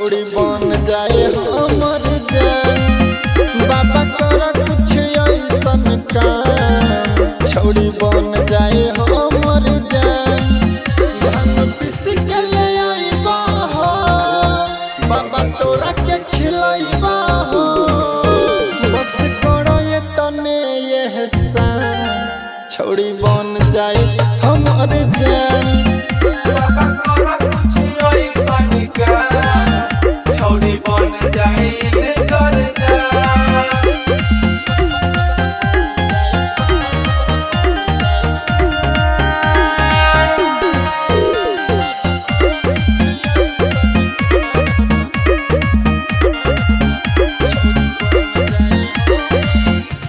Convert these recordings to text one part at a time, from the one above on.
छौड़ी बन जाए हमर जान। बाबा कर कुछ ऐसन काम, छौड़ी बन जाए हमर जान। भांग पीस के ले आइबा हो, बाबा तोरा के खिलाइबा हो। बस करो ये तने एहसान, छौड़ी बन जाए हमर जान। बाबा कर कुछ ऐसन काम, छौड़ी बन जाए इनकर जान।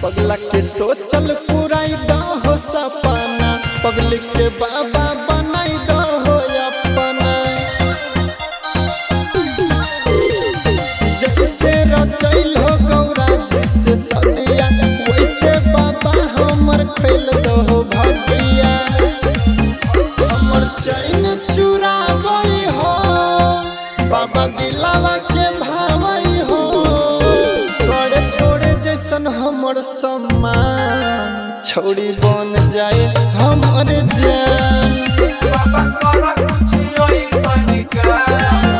पगला के सोचल पुराई दो हो सपना, पगली के बाबा बनाई दो हो अपना। जैसे रचैल हो गौरा जी से सदिया, वैसे बाबा हमर खेल दो हो भगिया। हमर चैन चुरावई हो, बाबा दिलावा के भावई हो। तोड़े तोड़े जैसन हमर सम्मान, छौड़ी बन जाए हमर जान। बाबा कर कुछ ऐसन काम,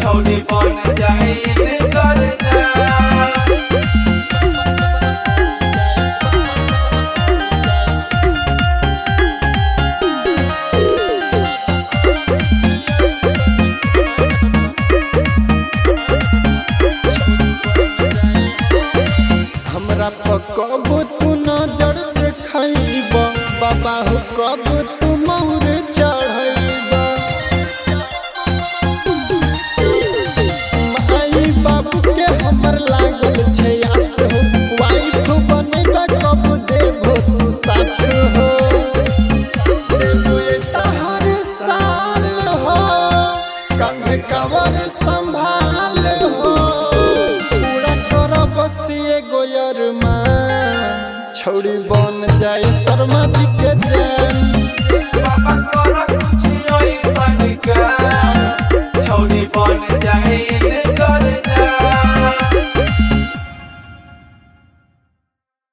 छौड़ी बन जाए इनकर जान।